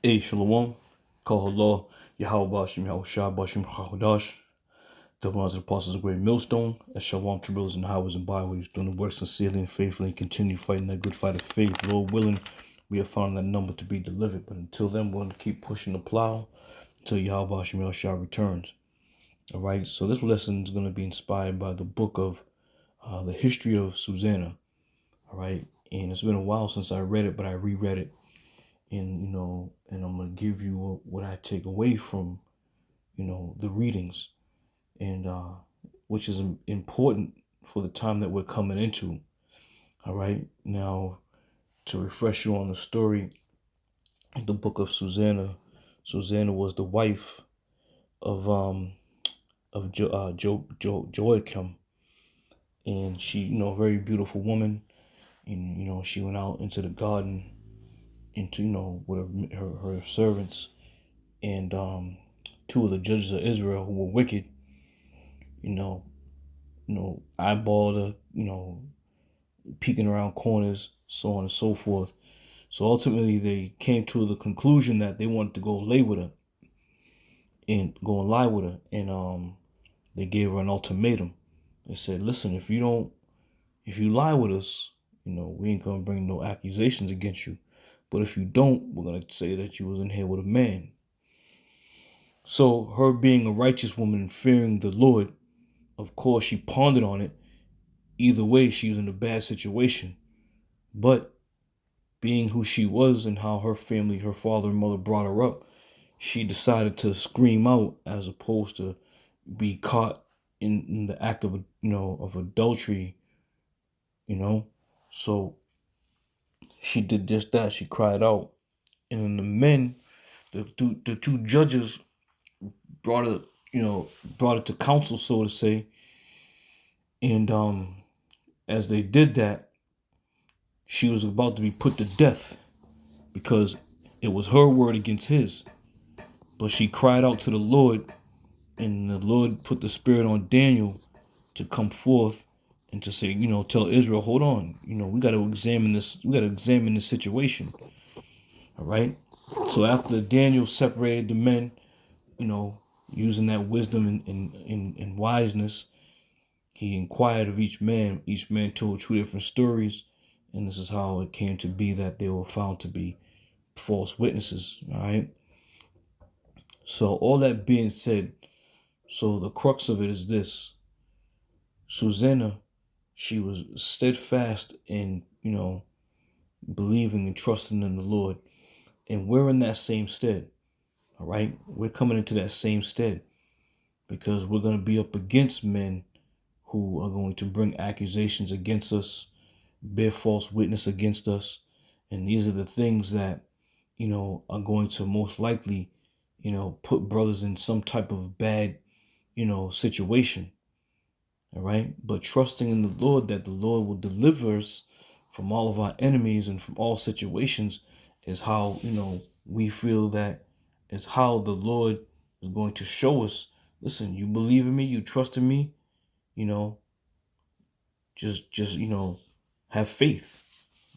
Hey, Shalom. Call Yahweh Bashim, Yahweh Shah Bashim Chachadash. The ones of the apostles of great millstone, as Shalom tribulations and highways and byways, doing the work sincerely and faithfully, and continue fighting that good fight of faith. Lord willing, we have found that number to be delivered. But until then, we're going to keep pushing the plow until Yahweh Bashim, Yahweh Shah returns. All right, so this lesson is going to be inspired by the book of the history of Susanna. All right, and it's been a while since I read it, but I reread it. And I'm gonna give you what I take away from the readings, and which is important for the time that we're coming into. All right, now to refresh you on the story, the book of Susanna. Susanna was the wife of Joachim, and she, a very beautiful woman, and she went out into the garden with her servants, and two of the judges of Israel who were wicked, eyeballed her, peeking around corners, so on and so forth. So ultimately they came to the conclusion that they wanted to go lay with her and go and lie with her. And they gave her an ultimatum. They said, listen, if you lie with us, we ain't gonna bring no accusations against you. But if you don't, we're going to say that you was in here with a man. So her being a righteous woman and fearing the Lord, of course, she pondered on it. Either way, she was in a bad situation. But being who she was and how her family, her father and mother brought her up, she decided to scream out as opposed to be caught in the act of, of adultery, So she did just that. She cried out. And then the men, the two judges brought it to council, so to say. And as they did that, she was about to be put to death because it was her word against his. But she cried out to the Lord, and the Lord put the spirit on Daniel to come forth and to say, tell Israel, hold on, we got to examine this. We got to examine this situation. All right. So after Daniel separated the men, using that wisdom and wiseness, he inquired of each man. Each man told two different stories, and this is how it came to be that they were found to be false witnesses. All right. So all that being said, so the crux of it is this: Susanna, she was steadfast in believing and trusting in the Lord, and we're in that same stead. All right, we're coming into that same stead because we're going to be up against men who are going to bring accusations against us, bear false witness against us. And these are the things that, are going to most likely, put brothers in some type of bad, situation. All right. But trusting in the Lord that the Lord will deliver us from all of our enemies and from all situations is how, we feel that is how the Lord is going to show us, listen, you believe in me, you trust in me, just have faith.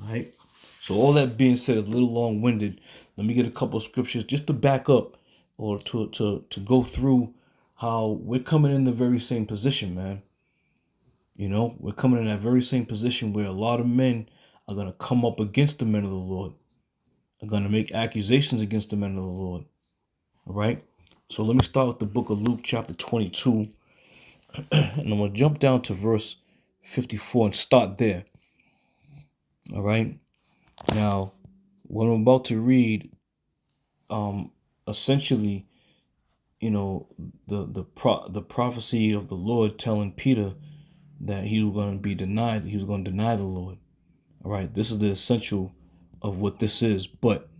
All right. So all that being said, a little long-winded, let me get a couple of scriptures just to back up or to go through how we're coming in the very same position, man. We're coming in that very same position where a lot of men are going to come up against the men of the Lord, are going to make accusations against the men of the Lord. All right. So let me start with the book of Luke chapter 22. And I'm going to jump down to verse 54 and start there. All right. Now, what I'm about to read, essentially, the prophecy of the Lord telling Peter that he was going to be denied. He was going to deny the Lord. All right. This is the essential of what this is. But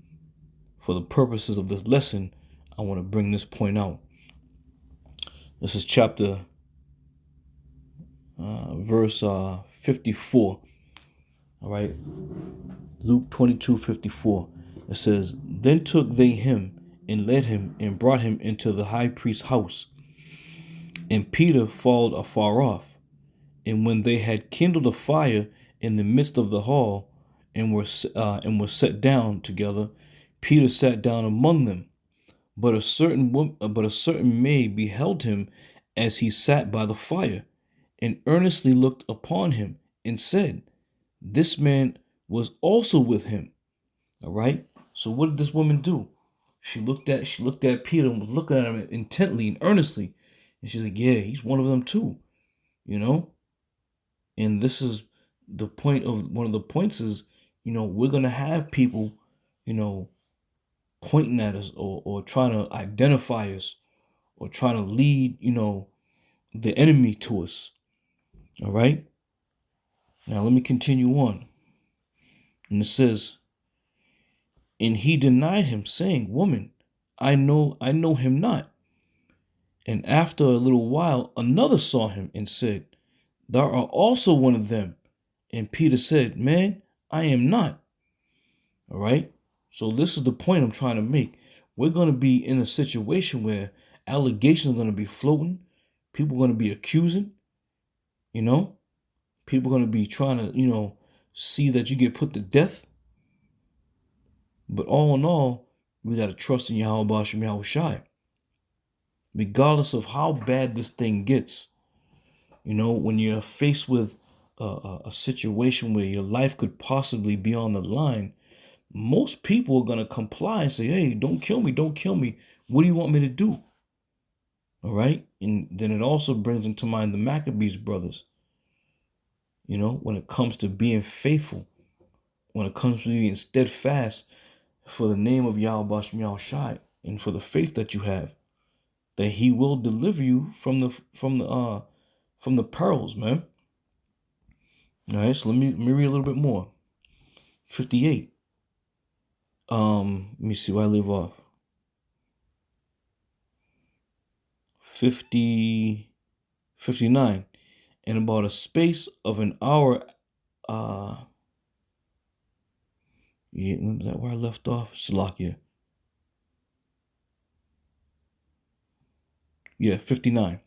for the purposes of this lesson, I want to bring this point out. This is chapter verse 54. All right. Luke 22:54. It says, then took they him and led him and brought him into the high priest's house. And Peter followed afar off. And when they had kindled a fire in the midst of the hall and were set down together, Peter sat down among them, but a certain maid beheld him as he sat by the fire, and earnestly looked upon him, and said, This man was also with him. All right. So what did this woman do? She looked at Peter and was looking at him intently and earnestly, and she's like, "Yeah, he's one of them too." You know. And this is the point of one of the points is, we're gonna have people, you know, pointing at us or trying to identify us or trying to lead, the enemy to us. All right. Now let me continue on. And it says, and he denied him, saying, Woman, I know him not. And after a little while, another saw him and said, Thou art also one of them. And Peter said, Man, I am not. All right. So this is the point I'm trying to make. We're going to be in a situation where allegations are going to be floating. People are going to be accusing, you know, people are going to be trying to, see that you get put to death. But all in all, we got to trust in Yahweh Bashem Yahweh Shai. Regardless of how bad this thing gets, when you're faced with a situation where your life could possibly be on the line, most people are going to comply and say, hey, don't kill me. Don't kill me. What do you want me to do? All right. And then it also brings into mind the Maccabees brothers. When it comes to being faithful, when it comes to being steadfast for the name of Yahweh Bashem Yahweh Shai and for the faith that you have, that he will deliver you from the perils, man. All right. So let me read a little bit more. 58. Let me see where I leave off. 59. In about a space of an hour, is that where I left off? Salakia. Yeah, 59.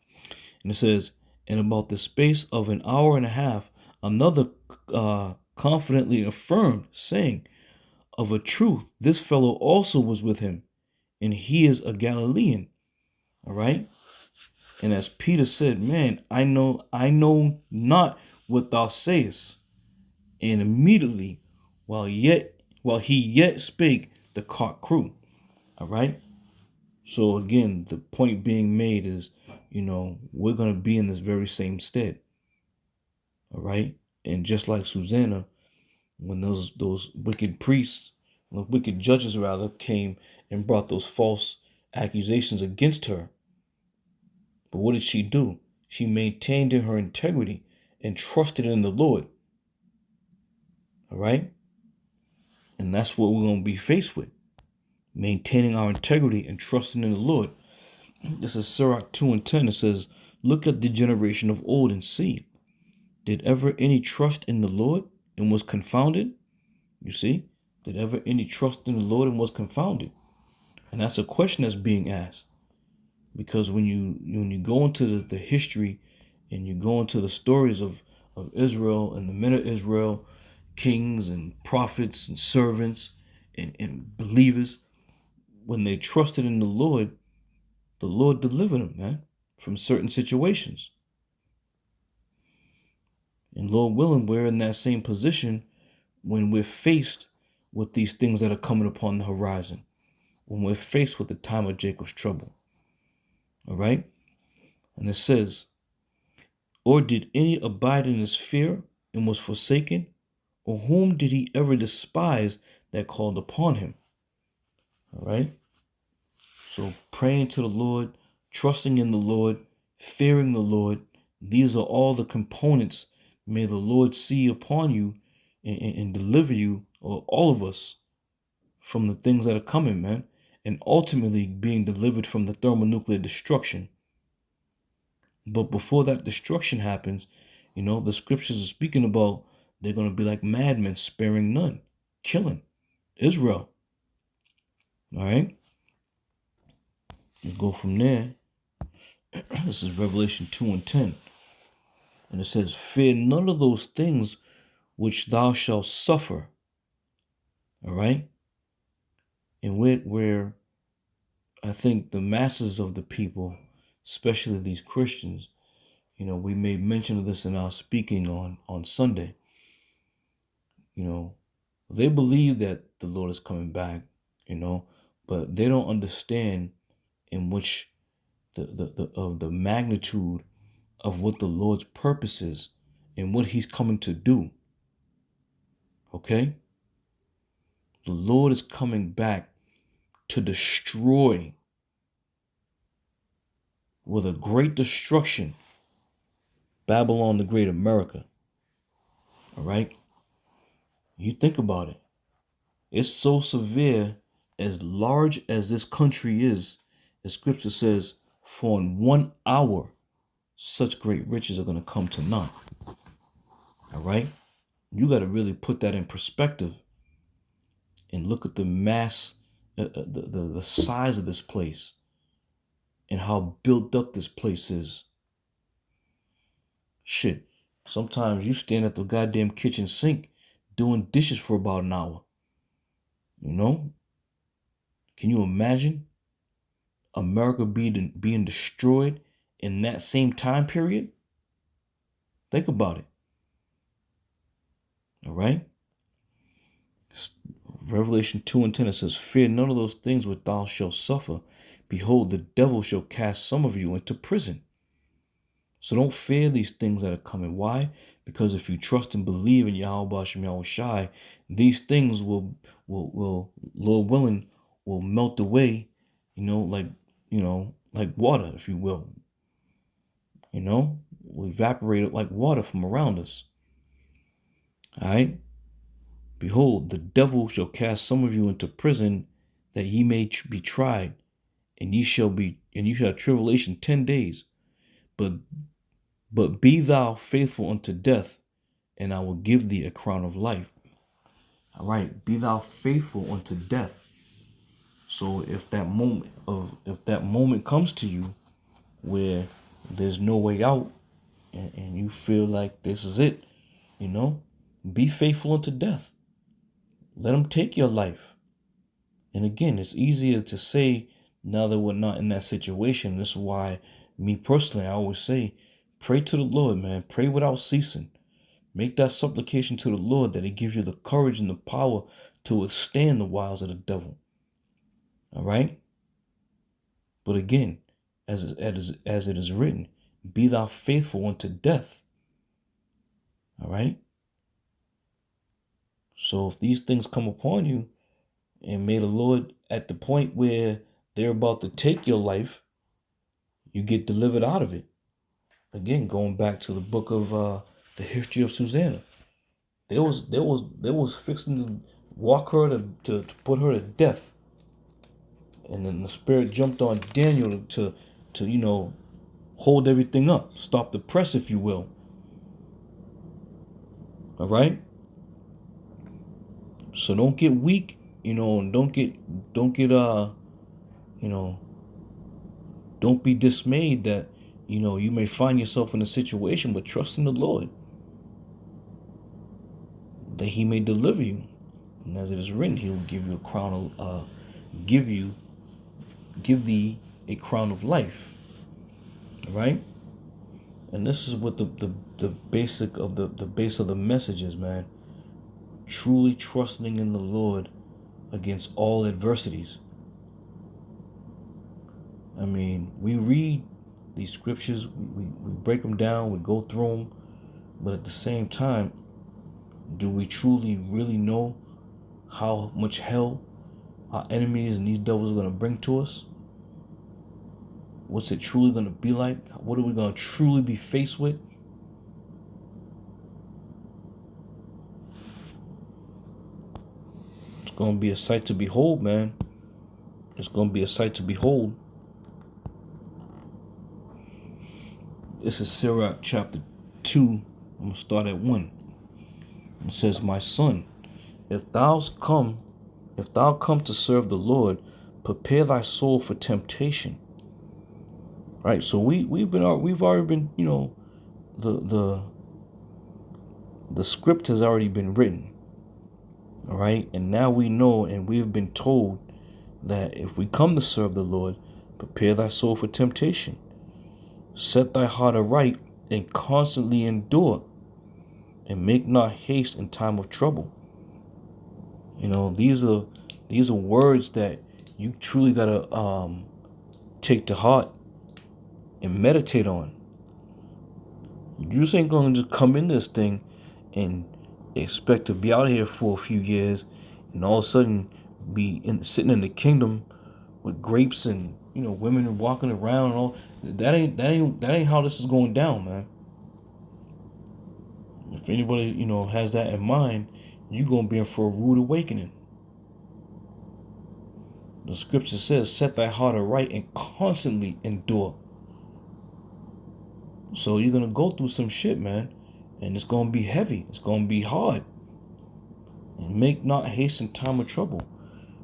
And it says, in about the space of an hour and a half, another confidently affirmed, saying, Of a truth, this fellow also was with him, and he is a Galilean. All right. And as Peter said, man, I know not what thou sayest. And immediately, while he yet spake, the cock crew. All right. So again, the point being made is, we're going to be in this very same stead. All right. And just like Susanna, when those wicked priests, wicked judges rather, came and brought those false accusations against her. But what did she do? She maintained in her integrity and trusted in the Lord. All right. And that's what we're going to be faced with. Maintaining our integrity and trusting in the Lord. This is Sirach 2:10. It says, Look at the generation of old and see. Did ever any trust in the Lord and was confounded? You see? Did ever any trust in the Lord and was confounded? And that's a question that's being asked. Because when you go into the history and you go into the stories of Israel and the men of Israel, kings and prophets and servants and believers, when they trusted in the Lord delivered them, man, from certain situations. And Lord willing, we're in that same position when we're faced with these things that are coming upon the horizon, when we're faced with the time of Jacob's trouble. All right? And it says, Or did any abide in his fear and was forsaken? Or whom did he ever despise that called upon him? All right? So praying to the Lord, trusting in the Lord, fearing the Lord, these are all the components. May the Lord see upon you and deliver you, or all of us, from the things that are coming, man, and ultimately being delivered from the thermonuclear destruction. But before that destruction happens, the scriptures are speaking about they're going to be like madmen, sparing none, killing Israel. All right? Let's go from there. This is Revelation 2:10. And it says, Fear none of those things which thou shalt suffer. All right? And where I think the masses of the people, especially these Christians, we made mention of this in our speaking on Sunday. They believe that the Lord is coming back, but they don't understand in which the magnitude of what the Lord's purpose is and what he's coming to do. Okay? The Lord is coming back to destroy with a great destruction Babylon the Great America. All right? You think about it. It's so severe, as large as this country is, the scripture says, for in 1 hour, such great riches are going to come to naught. All right? You got to really put that in perspective and look at the mass, the size of this place and how built up this place is. Shit. Sometimes you stand at the goddamn kitchen sink doing dishes for about an hour. Can you imagine America being destroyed in that same time period? Think about it. All right? Revelation 2:10, it says, fear none of those things which thou shalt suffer. Behold, the devil shall cast some of you into prison. So don't fear these things that are coming. Why? Because if you trust and believe in Yahweh Bashem Yahweh Shai, these things will, Lord willing, will melt away, like water, if you will. Will evaporate like water from around us. All right? Behold, the devil shall cast some of you into prison, that ye may be tried, and ye shall have tribulation 10 days. But be thou faithful unto death, and I will give thee a crown of life. All right, be thou faithful unto death. So if that moment comes to you where there's no way out, and you feel like this is it, be faithful unto death. Let him take your life. And again, it's easier to say now that we're not in that situation. This is why, me personally, I always say, pray to the Lord, man. Pray without ceasing. Make that supplication to the Lord that he gives you the courage and the power to withstand the wiles of the devil. All right? But again, as it is written, be thou faithful unto death. All right? So if these things come upon you, and may the Lord, at the point where they're about to take your life, you get delivered out of it. Again, going back to the book of the history of Susanna. They was fixing to walk her to put her to death. And then the spirit jumped on Daniel to hold everything up, stop the press, if you will. All right? So don't get weak, and don't be dismayed that, you may find yourself in a situation, but trust in the Lord that he may deliver you. And as it is written, he will give you a crown of, give thee a crown of life. All right? And this is what the basic of the base of the message is, man. Truly trusting in the Lord against all adversities. I mean, we read these scriptures, we break them down, we go through them, but at the same time, do we truly really know how much hell our enemies and these devils are going to bring to us? What's it truly going to be like? What are we going to truly be faced with? It's going to be a sight to behold, man. It's going to be a sight to behold. This is Sirach chapter 2. I'm going to start at 1. It says, my son, if thou come to serve the Lord, prepare thy soul for temptation. Right? So we've already been, the script has already been written. All right? And now we know, and we've been told that if we come to serve the Lord, prepare thy soul for temptation. Set thy heart aright and constantly endure, and make not haste in time of trouble. These are words that you truly gotta take to heart and meditate on. You just ain't gonna just come in this thing and expect to be out here for a few years and all of a sudden be sitting in the kingdom with grapes and women walking around and all. That ain't how this is going down, man. If anybody has that in mind, you're gonna be in for a rude awakening. The scripture says, set thy heart aright and constantly endure. So you're gonna go through some shit, man, and it's gonna be heavy. It's gonna be hard. And make not haste in time of trouble.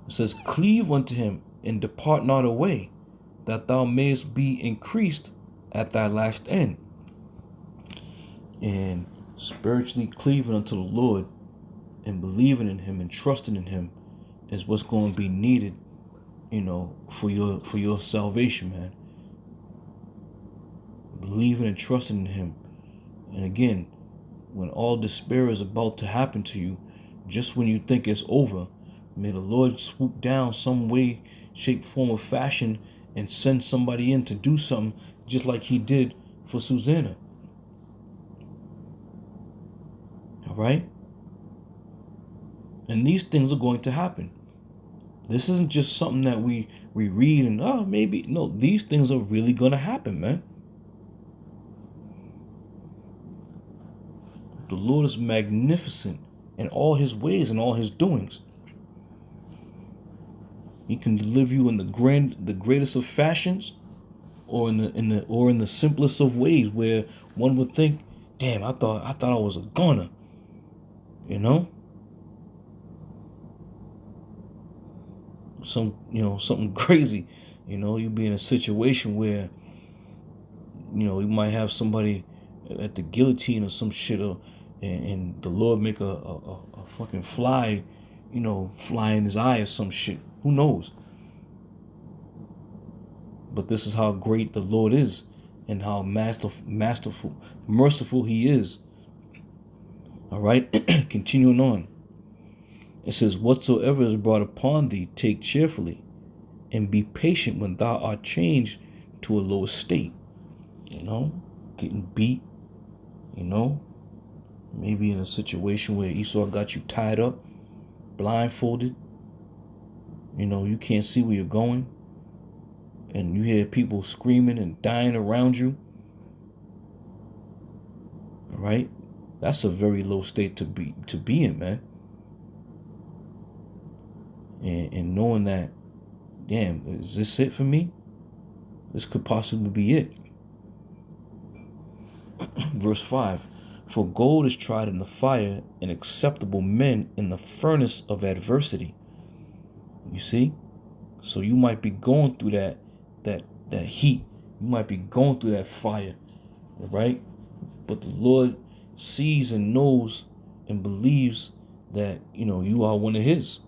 It says, cleave unto him and depart not away, that thou mayest be increased at thy last end. And spiritually cleaving unto the Lord and believing in him and trusting in him is what's going to be needed, for your salvation, man. Believing and trusting in him. And again, when all despair is about to happen to you, just when you think it's over, may the Lord swoop down some way, shape, form, or fashion and send somebody in to do something just like he did for Susanna. All right? And these things are going to happen. This isn't just something that we read and maybe. No, these things are really going to happen, man. The Lord is magnificent in all his ways and all his doings. He can deliver you in the greatest of fashions, or in the simplest of ways, where one would think, damn, I thought I was a goner. Something crazy. You'd be in a situation where you might have somebody at the guillotine or some shit, and the Lord make a fucking fly, fly in his eye or some shit. Who knows? But this is how great the Lord is, and how masterful, merciful he is. All right, continuing on. It says, whatsoever is brought upon thee, take cheerfully, and be patient when thou art changed to a lower state. Getting beat, maybe in a situation where Esau got you tied up, blindfolded, you can't see where you're going, and you hear people screaming and dying around you. All right? That's a very low state to be in, man. And knowing that, damn, is this it for me? This could possibly be it. Verse 5, for gold is tried in the fire, and acceptable men in the furnace of adversity. You see? So you might be going through that heat. You might be going through that fire, right? But the Lord sees and knows and believes that, you are one of his.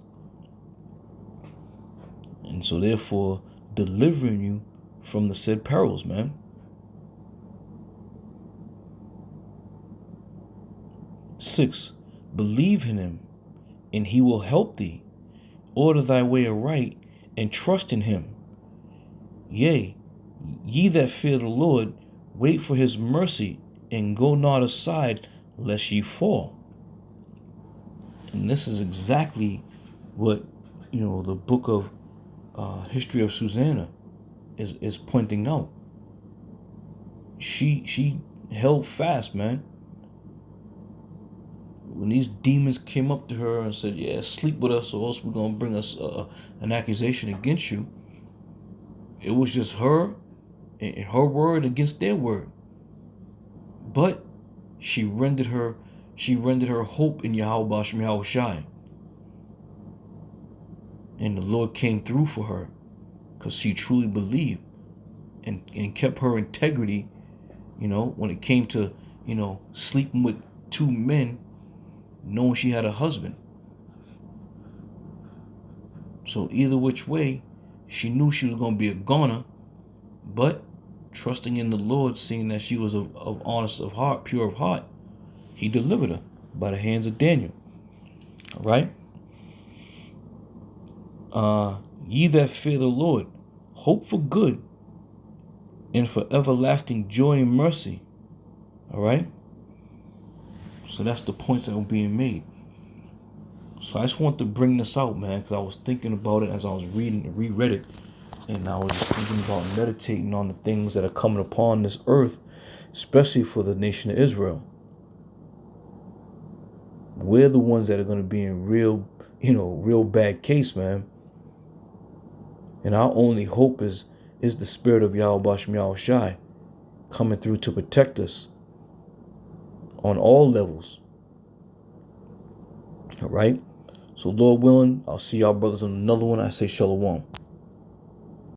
And so therefore, delivering you from the said perils, man. 6, believe in him, and he will help thee. Order thy way aright, and trust in him. Yea, ye that fear the Lord, wait for his mercy, and go not aside, lest ye fall. And this is exactly what, the book of History of Susanna is pointing out. She held fast, man. When these demons came up to her and said, yeah, sleep with us or else we're going to bring us an accusation against you, it was just her and her word against their word. But she rendered her hope in Yahweh Hashem Yahweh Shai. And the Lord came through for her because she truly believed and kept her integrity, when it came to, sleeping with 2 men, knowing she had a husband. So either which way, she knew she was going to be a goner, but trusting in the Lord, seeing that she was of honest of heart, pure of heart, he delivered her by the hands of Daniel. All right? Ye that fear the Lord, hope for good and for everlasting joy and mercy. All right? So that's the points that were being made. So I just want to bring this out, man, because I was thinking about it as I was reading and reread it. And I was just thinking about meditating on the things that are coming upon this earth, especially for the nation of Israel. We're the ones that are going to be in real bad case, man. And our only hope is the spirit of Yahweh Bashem Yahushai coming through to protect us on all levels. All right? So Lord willing, I'll see y'all brothers on another one. I say shalom.